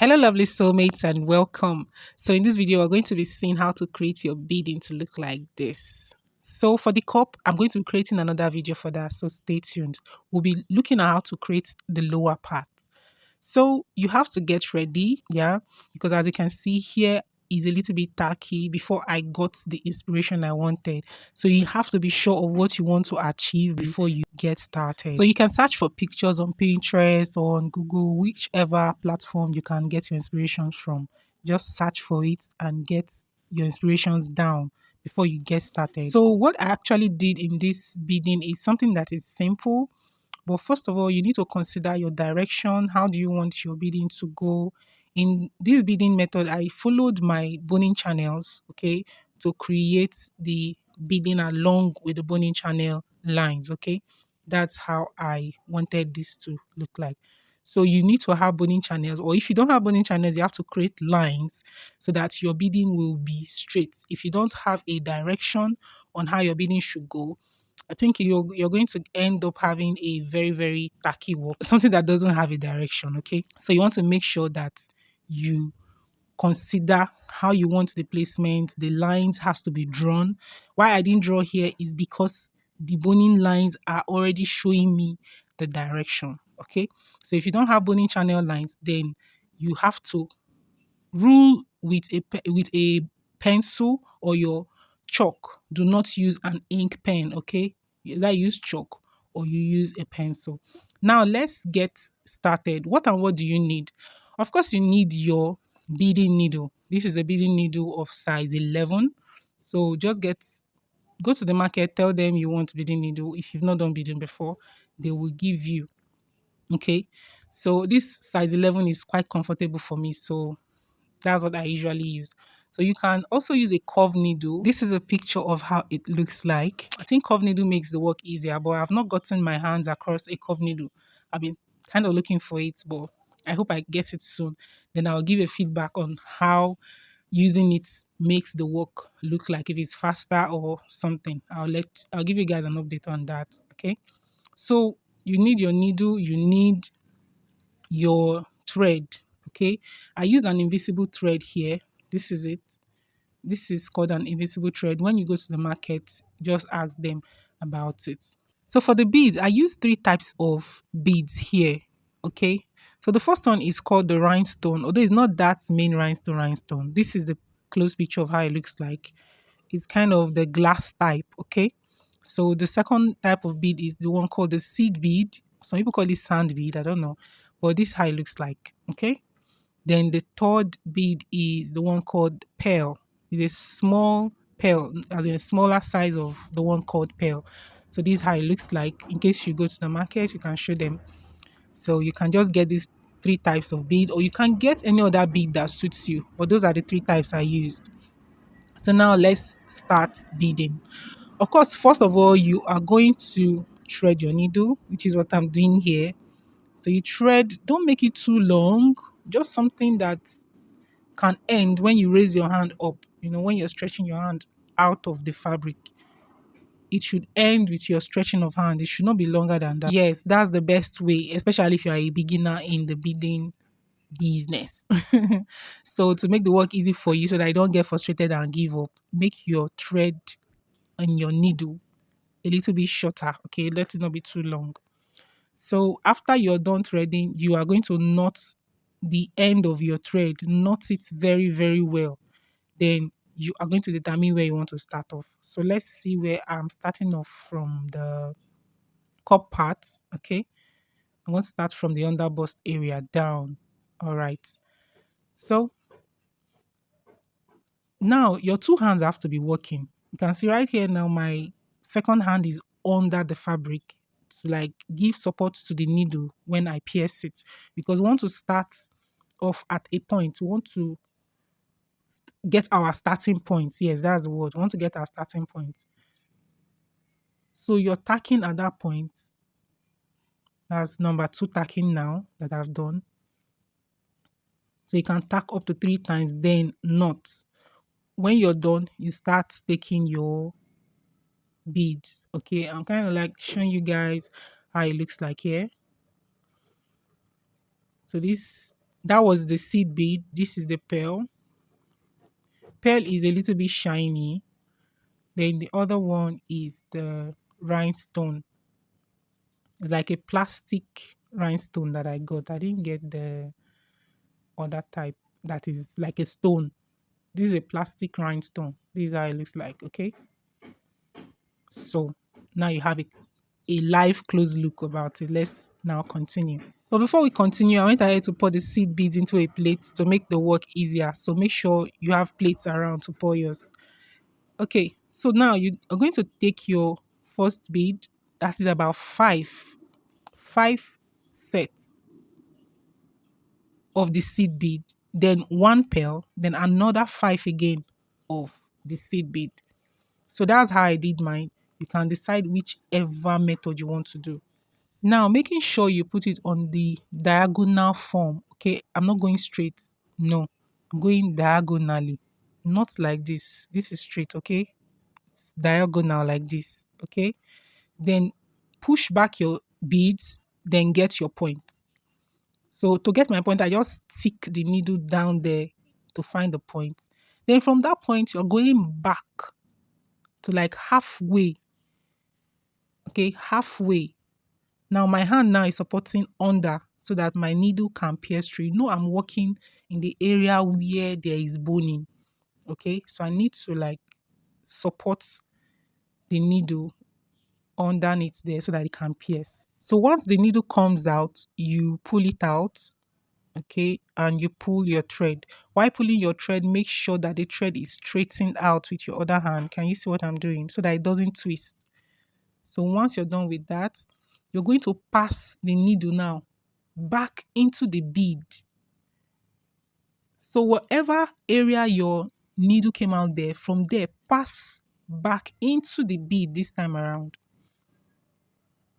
Hello, lovely soulmates, and welcome. So, in this video, we're going to be seeing how to create your beading to look like this. So, for the cup, I'm going to be creating another video for that. So, stay tuned. We'll be looking at how to create the lower part. So, you have to get ready, yeah, because as you can see here, is a little bit tacky before I got the inspiration I wanted. So you have to be sure of what you want to achieve before you get started. So you can search for pictures on Pinterest or on Google, whichever platform you can get your inspirations from. Just search for it and get your inspirations down before you get started. So what I actually did in this beading is something that is simple, but first of all, you need to consider your direction. How do you want your beading to go? In this beading method, I followed my boning channels, okay, to create the beading along with the boning channel lines, okay. That's how I wanted this to look like. So you need to have boning channels, or if you don't have boning channels, you have to create lines so that your beading will be straight. If you don't have a direction on how your beading should go, I think you're going to end up having a very, very tacky work, something that doesn't have a direction. Okay. So you want to make sure that you consider how you want the placement. The lines has to be drawn. Why I didn't draw here is because the boning lines are already showing me the direction. Okay. So if you don't have boning channel lines, then you have to rule with a pencil or your chalk. Do not use an ink pen, okay? You either use chalk or you use a pencil. Now let's get started. What and what do you need? Of course, you need your beading needle. This is a beading needle of size 11. So just go to the market, tell them you want beading needle. If you've not done beading before, they will give you. Okay. So this size 11 is quite comfortable for me. So that's what I usually use. So you can also use a curve needle. This is a picture of how it looks like. I think curve needle makes the work easier, but I've not gotten my hands across a curve needle. I've been kind of looking for it, but I hope I get it soon. Then I'll give a feedback on how using it makes the work look like, if it's faster or something. I'll give you guys an update on that. Okay. So you need your needle, you need your thread. Okay, I used an invisible thread here. This is it. This is called an invisible thread. When you go to the market, just ask them about it. So for the beads, I use three types of beads here. Okay, so the first one is called the rhinestone, although it's not that main rhinestone. This is the close picture of how it looks like. It's kind of the glass type. Okay, so the second type of bead is the one called the seed bead. Some people call it sand bead, I don't know, but this is how it looks like. Okay, then the third bead is the one called pearl. It's a small pearl, as in a smaller size of the one called pearl. So this is how it looks like. In case you go to the market, you can show them. So you can just get these three types of bead, or you can get any other bead that suits you. But those are the three types I used. So now let's start beading. Of course, first of all, you are going to thread your needle, which is what I'm doing here. So you thread, don't make it too long, just something that can end when you raise your hand up. You know, when you're stretching your hand out of the fabric, it should end with your stretching of hand. It should not be longer than that. Yes, that's the best way, especially if you are a beginner in the beading business. So to make the work easy for you so that you don't get frustrated and give up, make your thread and your needle a little bit shorter. Okay, let it not be too long. So after you're done threading, you are going to knot the end of your thread, knot it very, very well. Then you are going to determine where you want to start off. So let's see where I'm starting off from the cup part. Okay, I'm going to start from the under bust area down. All right. So now your two hands have to be working. You can see right here now my second hand is under the fabric to like give support to the needle when I pierce it, because we want to start off at a point. We want to get our starting point. Yes, that's the word. We want to get our starting point. So you're tacking at that point. That's number two tacking now that I've done. So you can tack up to 3 times, then knot. When you're done, you start taking your beads. Okay, I'm kind of like showing you guys how it looks like here. So this That was the seed bead. This is the pearl. Pearl is a little bit shiny. Then the other one is the rhinestone, like a plastic rhinestone that I got. I didn't get the other type that is like a stone. This is a plastic rhinestone. This is how it looks like. Okay. So now you have a live close look about it. Let's now continue. But before we continue, I went ahead to pour the seed beads into a plate to make the work easier. So make sure you have plates around to pour yours. Okay, so now you are going to take your first bead, that is about five sets of the seed bead, then one pearl, then another five again of the seed bead. So that's how I did mine. You can decide whichever method you want to do. Now, making sure you put it on the diagonal form. Okay, I'm not going straight. No, I'm going diagonally. Not like this. This is straight. Okay, it's diagonal like this. Okay, then push back your beads. Then get your point. So to get my point, I just stick the needle down there to find the point. Then from that point, you're going back to like halfway. Okay, halfway. Now my hand now is supporting under so that my needle can pierce through. You know, I'm working in the area where there is boning. Okay, so I need to like support the needle underneath there so that it can pierce. So once the needle comes out, you pull it out. Okay, and you pull your thread. While pulling your thread, make sure that the thread is straightened out with your other hand. Can you see what I'm doing? So that it doesn't twist. So once you're done with that, you're going to pass the needle now back into the bead. So whatever area your needle came out there, from there, pass back into the bead this time around.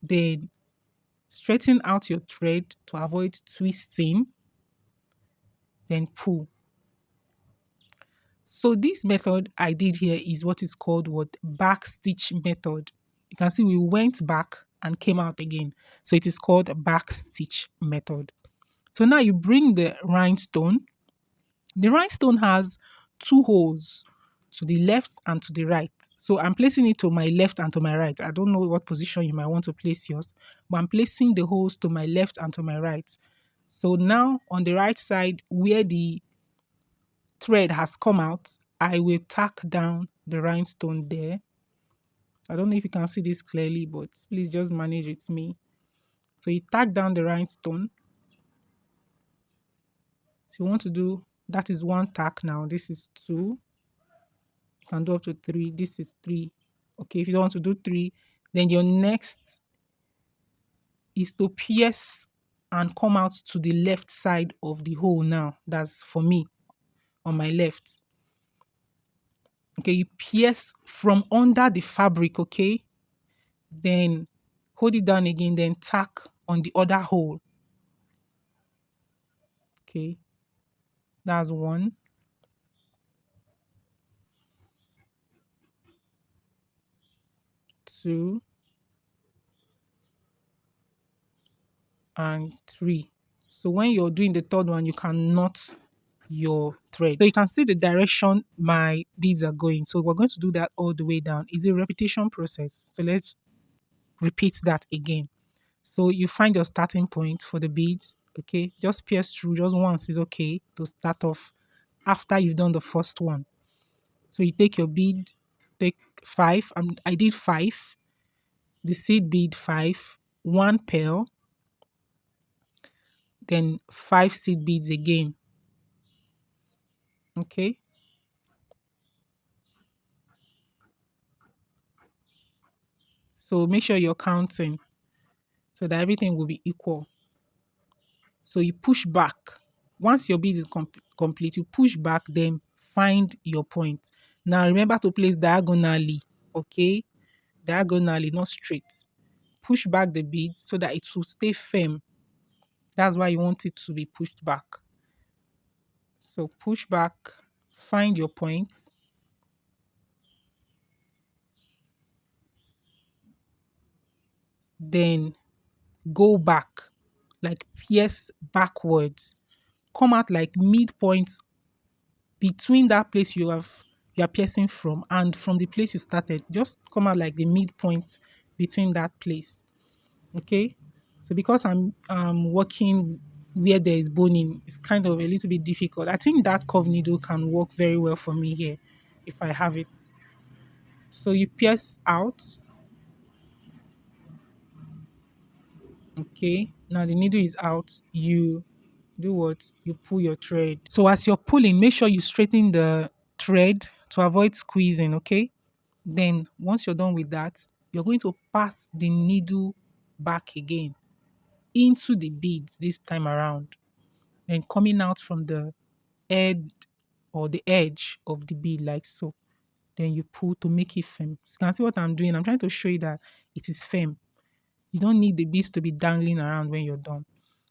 Then straighten out your thread to avoid twisting. Then pull. So this method I did here is what is called what back stitch method. You can see we went back and came out again. So it is called back stitch method. So now you bring the rhinestone. The rhinestone has two holes to the left and to the right. So I'm placing it to my left and to my right. I don't know what position you might want to place yours, but I'm placing the holes to my left and to my right. So now on the right side where the thread has come out, I will tack down the rhinestone there. I don't know if you can see this clearly, but please just manage with me. So you tack down the rhinestone. So you want to do, that is one tack now. This is two. You can do up to three. This is three. Okay, if you don't want to do three, then your next is to pierce and come out to the left side of the hole now. That's for me on my left. Okay, you pierce from under the fabric, okay? Then hold it down again, then tack on the other hole. Okay, that's one. Two and three. So when you're doing the third one, you can knot your thread. So you can see the direction my beads are going. So we're going to do that all the way down. It's a repetition process. So let's repeat that again. So you find your starting point for the beads. Okay, just pierce through just once is okay to start off after you've done the first one. So you take your bead, take five. I did five. The seed bead five, one pearl, then five seed beads again. Okay. So make sure you're counting so that everything will be equal. So you push back. Once your bead is complete, you push back, then find your point. Now remember to place diagonally, okay? Diagonally, not straight. Push back the beads so that it will stay firm. That's why you want it to be pushed back. So push back, find your point. Then go back, like pierce backwards, come out like midpoint between that place you are piercing from and from the place you started. Just come out like the midpoint between that place. Okay. So because I'm working where there is boning, it's kind of a little bit difficult. I think that curve needle can work very well for me here if I have it. So you pierce out. Okay. Now the needle is out. You do what? You pull your thread. So as you're pulling, make sure you straighten the thread to avoid squeezing. Okay. Then once you're done with that, you're going to pass the needle back again into the beads this time around. Then coming out from the head or the edge of the bead like so. Then you pull to make it firm. So you can see what I'm doing. I'm trying to show you that it is firm. You don't need the beads to be dangling around when you're done.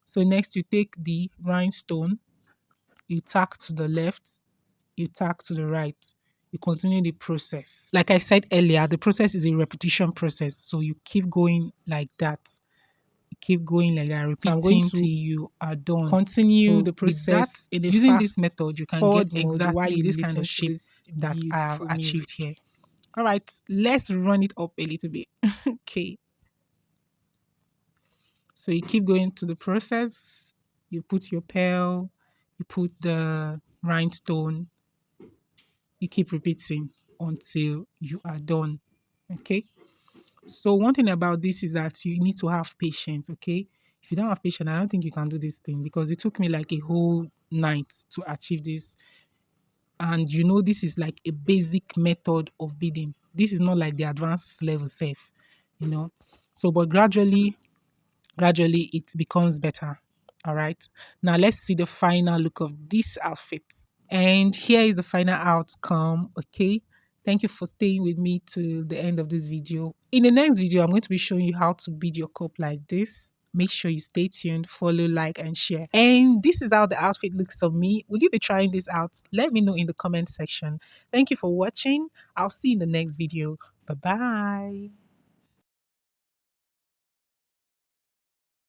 So next you take the rhinestone, you tack to the left, you tack to the right. You continue the process. Like I said earlier, the process is a repetition process. So you keep going like that. You keep going like that, So I'm going repeating to till you are done. continue So the with that, process. in a Using this fast method, you can get forward mode while exactly you this kind listen of to shape this that I have beautiful achieved music. here. All right, let's run it up a little bit. Okay. So you keep going to the process. You put your pearl, you put the rhinestone, you keep repeating until you are done. Okay. So one thing about this is that you need to have patience. Okay. If you don't have patience, I don't think you can do this thing because it took me like a whole night to achieve this. And you know, this is like a basic method of beading. This is not like the advanced level safe, you know. So, but gradually it becomes better. All right. Now let's see the final look of this outfit. And here is the final outcome. Okay. Thank you for staying with me to the end of this video. In the next video, I'm going to be showing you how to bead your cup like this. Make sure you stay tuned, follow, like, and share. And this is how the outfit looks on me. Will you be trying this out? Let me know in the comment section. Thank you for watching. I'll see you in the next video. Bye-bye.